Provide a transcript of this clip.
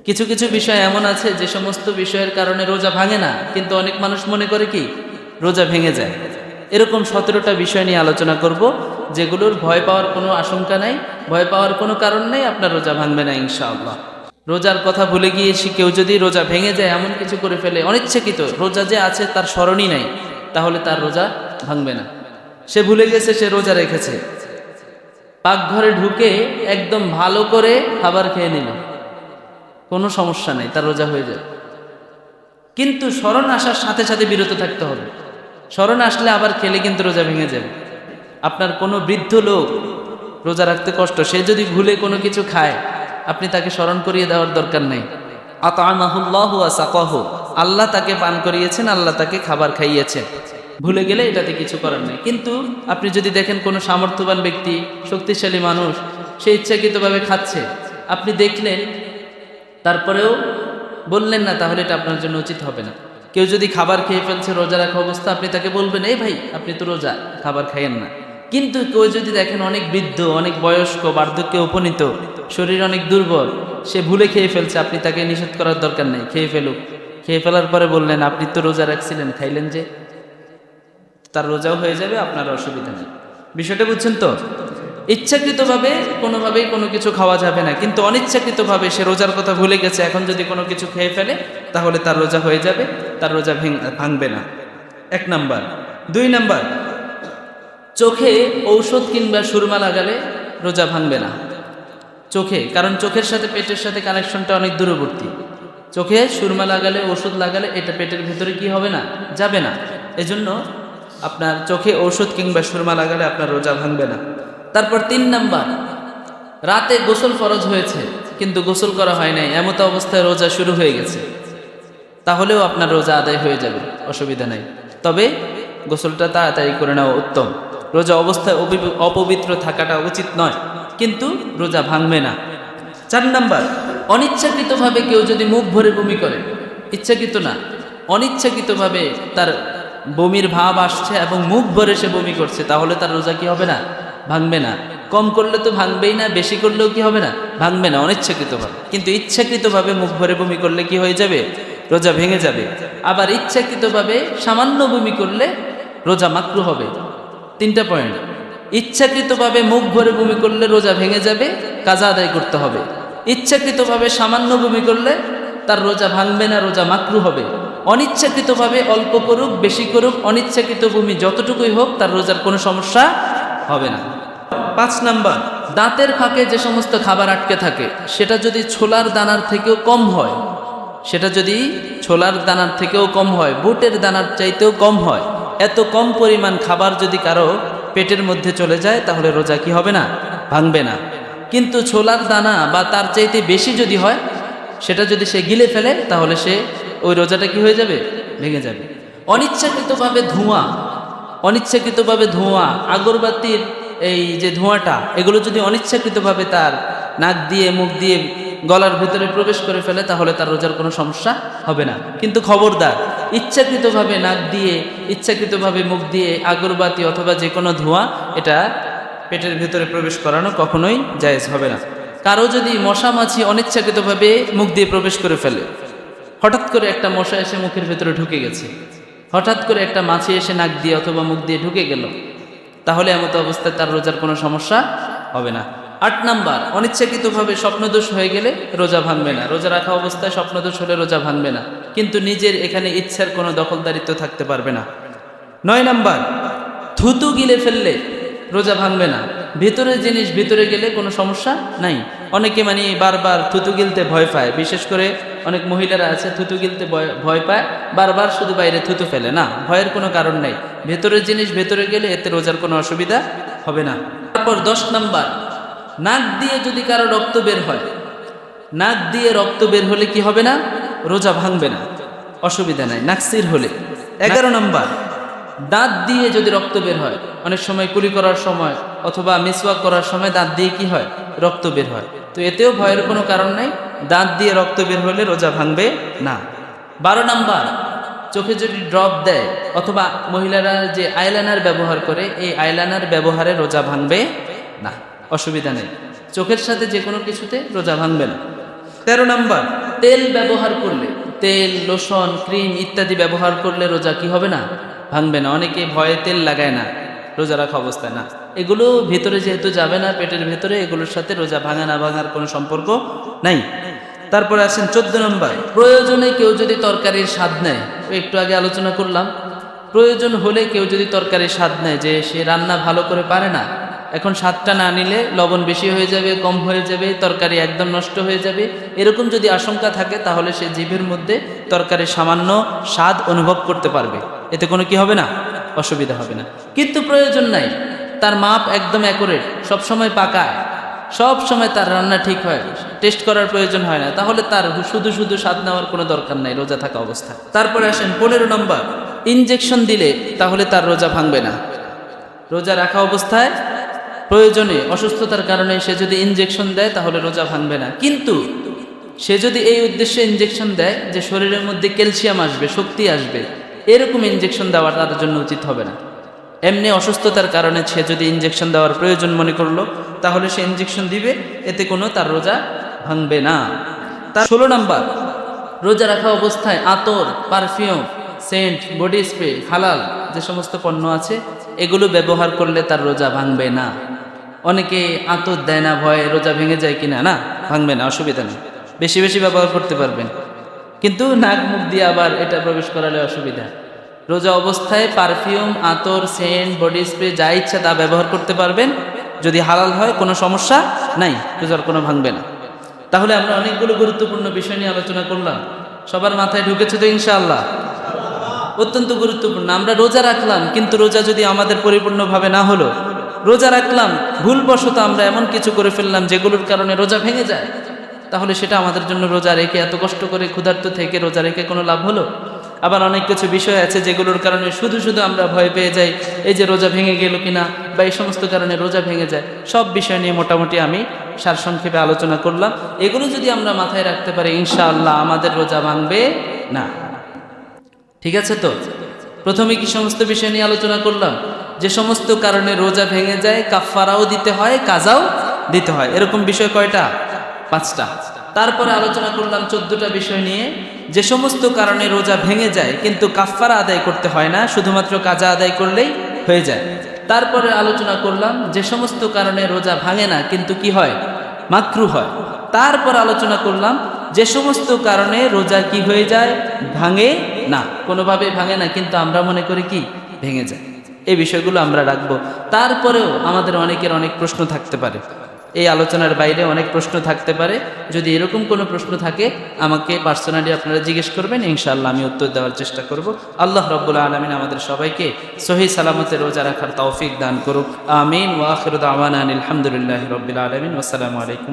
কিছু কিছু বিষয় এমন আছে যে সমস্ত বিষয়ের কারণে রোজা ভাঙে না, কিন্তু অনেক মানুষ মনে করে কি রোজা ভেঙে যায়। এরকম 17টা বিষয় নিয়ে আলোচনা করব, যেগুলোর ভয় পাওয়ার কোনো আশঙ্কা নাই, ভয় পাওয়ার কোনো কারণ নেই, আপনার রোজা ভাঙবে না ইনশাআল্লাহ। রোজার কথা ভুলে গিয়েছি, কেউ যদি রোজা ভেঙে যায়, এমন কিছু করে ফেলে অনিচ্ছাকৃত, রোজা যে আছে তার স্মরণই নাই, তাহলে তার রোজা ভাঙবে না। সে ভুলে গেছে সে রোজা রেখেছে, পাকঘরে ঢুকে একদম ভালো করে খাবার খেয়ে নিল, কোনো সমস্যা নেই, তার রোজা হয়ে যাবে। কিন্তু স্মরণ আসার সাথে সাথে বিরত থাকতে হবে। স্মরণ আসলে আবার খেলে কিন্তু রোজা ভেঙে যাবে। আপনার কোনো বৃদ্ধ লোক রোজা রাখতে কষ্ট, সে যদি ভুলে কোনো কিছু খায়, আপনি তাকে স্মরণ করিয়ে দেওয়ার দরকার নেই। আতআমাহুল্লাহু ওয়া সাকাহু, আল্লাহ তাকে পান করিয়েছেন, আল্লাহ তাকে খাবার খাইয়েছেন, ভুলে গেলে এটাতে কিছু করার নেই। কিন্তু আপনি যদি দেখেন কোনো সামর্থ্যবান ব্যক্তি, শক্তিশালী মানুষ, সে ইচ্ছাকৃতভাবে খাচ্ছে, আপনি দেখলেন তারপরেও বললেন না, তাহলে এটা আপনার জন্য উচিত হবে না। কেউ যদি খাবার খেয়ে ফেলছে রোজা রাখা অবস্থা, আপনি তাকে বলবেন এই ভাই আপনি তো রোজা, খাবার খাইয়েন না। কিন্তু কেউ যদি দেখেন অনেক বৃদ্ধ, অনেক বয়স্ক, বার্ধক্যে উপনীত, শরীর অনেক দুর্বল, সে ভুলে খেয়ে ফেলছে, আপনি তাকে নিষেধ করার দরকার নেই, খেয়ে ফেলুক। খেয়ে ফেলার পরে বললেন আপনি তো রোজা রাখছিলেন, খাইলেন যে, তার রোজাও হয়ে যাবে, আপনার অসুবিধা নেই। বিষয়টা বুঝছেন তো? ইচ্ছাকৃতভাবে কোনোভাবেই কোনো কিছু খাওয়া যাবে না, কিন্তু অনিচ্ছাকৃতভাবে সে রোজার কথা ভুলে গেছে, এখন যদি কোনো কিছু খেয়ে ফেলে তাহলে তার রোজা হয়ে যাবে, তার রোজা ভাঙবে না। 1 নাম্বার। 2 নাম্বার, চোখে ঔষধ কিংবা সুরমা লাগালে রোজা ভাঙবে না। চোখে, কারণ চোখের সাথে পেটের সাথে কানেকশনটা অনেক দূরবর্তী। চোখে সুরমা লাগালে, ওষুধ লাগালে এটা পেটের ভিতরে কি হবে না, যাবে না। এজন্য আপনার চোখে ঔষধ কিংবা সুরমা লাগালে আপনার রোজা ভাঙবে না। তারপর 3 নাম্বার, রাতে গোসল ফরজ হয়েছে কিন্তু গোসল করা হয় নাই, এমত অবস্থায় রোজা শুরু হয়ে গেছে, তাহলেও আপনার রোজা আদায় হয়ে যাবে, অসুবিধা নাই। তবে গোসলটা তাড়াতাড়ি করে নেওয়া উত্তম। রোজা অবস্থায় অপবিত্র থাকাটা উচিত নয়, কিন্তু রোজা ভাঙবে না। 4 নাম্বার, অনিচ্ছাকৃতভাবে কেউ যদি মুখ ভরে বমি করে, ইচ্ছাকৃত না, অনিচ্ছাকৃতভাবে তার বমির ভাব আসছে এবং মুখ ভরে সে বমি করছে, তাহলে তার রোজা কি হবে না, ভাঙবে না। কম করলে তো ভাঙবেই না, বেশি করলেও কি হবে না, ভাঙবে না অনিচ্ছাকৃতভাবে। কিন্তু ইচ্ছাকৃতভাবে মুখ ভরে বমি করলে কি হয়ে যাবে, রোজা ভেঙে যাবে। আবার ইচ্ছাকৃতভাবে সামান্য বমি করলে রোজা মাকরুহ হবে। 3টা পয়েন্ট। ইচ্ছাকৃতভাবে মুখ ভরে বমি করলে রোজা ভেঙে যাবে, কাজা আদায় করতে হবে। ইচ্ছাকৃতভাবে সামান্য বমি করলে তার রোজা ভাঙবে না, রোজা মাকরুহ হবে। অনিচ্ছাকৃতভাবে অল্প করুক বেশি করুক, অনিচ্ছাকৃত বমি যতটুকুই হোক, তার রোজার কোনো সমস্যা হবে না। 5 নাম্বার, দাঁতের ফাঁকে যে সমস্ত খাবার আটকে থাকে, সেটা যদি ছোলার দানার থেকেও কম হয়, সেটা যদি ছোলার দানার থেকেও কম হয়, বুটের দানার চাইতেও কম হয়, এত কম পরিমাণ খাবার যদি কারো পেটের মধ্যে চলে যায়, তাহলে রোজা কি হবে না, ভাঙবে না। কিন্তু ছোলার দানা বা তার চাইতে বেশি যদি হয়, সেটা যদি সে গিলে ফেলে, তাহলে সে ওই রোজাটা কি হয়ে যাবে, ভেঙে যাবে। অনিচ্ছাকৃতভাবে ধোঁয়া, অনিচ্ছাকৃতভাবে ধোঁয়া, আগরবাতির এই যে ধোঁয়াটা, এগুলো যদি অনিচ্ছাকৃতভাবে তার নাক দিয়ে, মুখ দিয়ে, গলার ভিতরে প্রবেশ করে ফেলে, তাহলে তার রোজার কোনো সমস্যা হবে না। কিন্তু খবরদার, ইচ্ছাকৃতভাবে নাক দিয়ে, ইচ্ছাকৃতভাবে মুখ দিয়ে আগরবাতি অথবা যে কোনো ধোঁয়া, এটা পেটের ভিতরে প্রবেশ করানো কখনোই জায়েজ হবে না। কারো যদি মশা মাছি অনিচ্ছাকৃতভাবে মুখ দিয়ে প্রবেশ করে ফেলে, হঠাৎ করে একটা মশা এসে মুখের ভেতরে ঢুকে গেছে, হঠাৎ করে একটা মাছি এসে নাক দিয়ে অথবা মুখ দিয়ে ঢুকে গেল, তাহলে এমত অবস্থায় তার রোজার কোনো সমস্যা হবে না। 8 নাম্বার, অনিচ্ছাকৃতভাবে স্বপ্নদোষ হয়ে গেলে রোজা ভাঙবে না। রোজা রাখা অবস্থায় স্বপ্নদোষ হলে রোজা ভাঙবে না, কিন্তু নিজের এখানে ইচ্ছার কোনো দখলদারিত্ব থাকতে পারবে না। 9 নাম্বার, থুতু গিলে ফেললে রোজা ভাঙবে না। ভিতরের জিনিস ভিতরে গেলে কোনো সমস্যা নাই। অনেকে বারবার থুতু গিলতে ভয় পায়, বিশেষ করে অনেক মহিলারা আছে থুতু গিলতে ভয় পায়, বারবার শুধু বাইরে থুতু ফেলে। না, ভয়ের কোনো কারণ নেই, ভেতরের জিনিস ভেতরে গেলে এতে রোজার কোনো অসুবিধা হবে না। তারপর 10 নাম্বার, নাক দিয়ে যদি কারো রক্ত বের হয়, নাক দিয়ে রক্ত বের হলে কি হবে না, রোজা ভাঙবে না, অসুবিধা নাই, নাকসির হলে। 11 নাম্বার, দাঁত দিয়ে যদি রক্ত বের হয়, অনেক সময় কুলি করার সময় অথবা মিসওয়াক করার সময় দাঁত দিয়ে কি হয়, রক্ত বের হয়, তো এতেও ভয়ের কোনো কারণ নাই, দাঁত দিয়ে রক্ত বের হলে রোজা ভাঙবে না। 12 নাম্বার, চোখে যদি ড্রপ দেয় অথবা মহিলারা যে আইলাইনার ব্যবহার করে, এই আইলাইনার ব্যবহারে রোজা ভাঙবে না, অসুবিধা নেই, চোখের সাথে যে কোনো কিছুতে রোজা ভাঙবে না। 13 নাম্বার, তেল ব্যবহার করলে, তেল, লোশন, ক্রিম ইত্যাদি ব্যবহার করলে রোজা কি হবে না? ভাঙবে না। অনেকে ভয়ে তেল লাগায় না রোজা রাখা অবস্থায়, না, এগুলো ভিতরে যেহেতু যাবে না পেটের ভেতরে, এগুলোর সাথে রোজা ভাঙা না ভাঙার কোনো সম্পর্ক নাই। তারপরে আসেন 14 নম্বর, প্রয়োজনে কেউ যদি তরকারির স্বাদ নেয়, একটু আগে আলোচনা করলাম, প্রয়োজন হলে কেউ যদি তরকারির স্বাদ নেয়, যে সে রান্না ভালো করে পারে না, এখন স্বাদটা না নিলে লবণ বেশি হয়ে যাবে, কম হয়ে যাবে, তরকারি একদম নষ্ট হয়ে যাবে, এরকম যদি আশঙ্কা থাকে তাহলে সে জিভের মধ্যে তরকারির সামান্য স্বাদ অনুভব করতে পারবে, এতে কোনো কি হবে না? অসুবিধা হবে না। কিন্তু প্রয়োজন নাই, তার মাপ একদম অ্যাকুরেট, সবসময় পাকায়, সব সময় তার রান্না ঠিক হয়, টেস্ট করার প্রয়োজন হয় না, তাহলে তার শুধু শুধু স্বাদ নেওয়ার কোনো দরকার নাই রোজা থাকা অবস্থায়। তারপরে আসেন 15 নম্বর, ইনজেকশন দিলে তাহলে তার রোজা ভাঙবে না। রোজা রাখা অবস্থায় প্রয়োজনে অসুস্থতার কারণে সে যদি ইনজেকশন দেয় তাহলে রোজা ভাঙবে না। কিন্তু সে যদি এই উদ্দেশ্যে ইনজেকশন দেয় যে শরীরের মধ্যে ক্যালসিয়াম আসবে, শক্তি আসবে, এরকম ইনজেকশন দেওয়া তার জন্য উচিত হবে না। এমনি অসুস্থতার কারণে সে যদি ইনজেকশন দেওয়ার প্রয়োজন মনে করলো তাহলে সে ইনজেকশন দিবে, এতে কোনো তার রোজা ভাঙবে না। তার 16 নম্বর, রোজা রাখা অবস্থায় আতর, পারফিউম, সেন্ট, বডি স্প্রে, হালাল যে সমস্ত পণ্য আছে এগুলো ব্যবহার করলে তার রোজা ভাঙবে না। অনেকে আতর দেয় না ভয়ে রোজা ভেঙে যায় কিনা, না, ভাঙবে না, অসুবিধা নেই, বেশি বেশি ব্যবহার করতে পারবেন, কিন্তু নাক মুখ দিয়ে আবার এটা প্রবেশ করালে অসুবিধা। রোজা অবস্থায় পারফিউম, আতর, সেন্ট, বডি স্প্রে যা ইচ্ছা তা ব্যবহার করতে পারবেন, যদি হালাল হয় কোনো সমস্যা নাই, রোজার কোনো ভাঙবে না। তাহলে আমরা অনেকগুলো গুরুত্বপূর্ণ বিষয় নিয়ে আলোচনা করলাম, সবার মাথায় ঢুকেছে তো ইনশাআল্লাহ? অত্যন্ত গুরুত্বপূর্ণ। আমরা রোজা রাখলাম কিন্তু রোজা যদি আমাদের পরিপূর্ণভাবে না হলো, রোজা রাখলাম ভুলবশত আমরা এমন কিছু করে ফেললাম যেগুলোর কারণে রোজা ভেঙে যায়, তাহলে সেটা আমাদের জন্য রোজা রেখে, এত কষ্ট করে ক্ষুধার্ত থেকে রোজা রেখে কোনো লাভ হলো? আবার অনেক কিছু বিষয় আছে যেগুলোর কারণে শুধু শুধু আমরা ভয় পেয়ে যাই, এই যে রোজা ভেঙে গেল কিনা, বা এই সমস্ত কারণে রোজা ভেঙে যায়। সব বিষয় নিয়ে মোটামুটি আমি সারসংক্ষেপে আলোচনা করলাম। এগুলো যদি আমরা মাথায় রাখতে পারি ইনশাআল্লাহ আমাদের রোজা ভাঙবে না। ঠিক আছে তো? প্রথমে কি সমস্ত বিষয় নিয়ে আলোচনা করলাম? যে সমস্ত কারণে রোজা ভেঙে যায় কাফফারাও দিতে হয়, কাজাও দিতে হয়, এরকম বিষয় কয়টা? 5টা। তারপরে আলোচনা করলাম 14টা বিষয় নিয়ে, যে সমস্ত কারণে রোজা ভেঙে যায় কিন্তু কাফফারা আদায় করতে হয় না, শুধুমাত্র কাজা আদায় করলেই হয়ে যায়। তারপরে আলোচনা করলাম যে সমস্ত কারণে রোজা ভাঙে না কিন্তু কি হয়? মাকরুহ হয়। তারপর আলোচনা করলাম যে সমস্ত কারণে রোজা কি হয়ে যায়? ভাঙে না, কোনোভাবে ভাঙে না, কিন্তু আমরা মনে করি কি ভেঙে যায়। এই বিষয়গুলো আমরা রাখবো। তারপরেও আমাদের অনেকের অনেক প্রশ্ন থাকতে পারে, এই আলোচনার বাইরে অনেক প্রশ্ন থাকতে পারে। যদি এরকম কোনো প্রশ্ন থাকে আমাকে পার্সোনালি আপনারা জিজ্ঞেস করবেন, ইনশাআল্লাহ আমি উত্তর দেওয়ার চেষ্টা করব। আল্লাহ রাব্বুল আলামিন আমাদের সবাইকে সহি সালামতে রোজা রাখার তৌফিক দান করুক। আমিন। ওয়া আখিরু দাওয়ানা আলহামদুলিল্লাহি রাব্বিল আলামিন। আসসালামু আলাইকুম।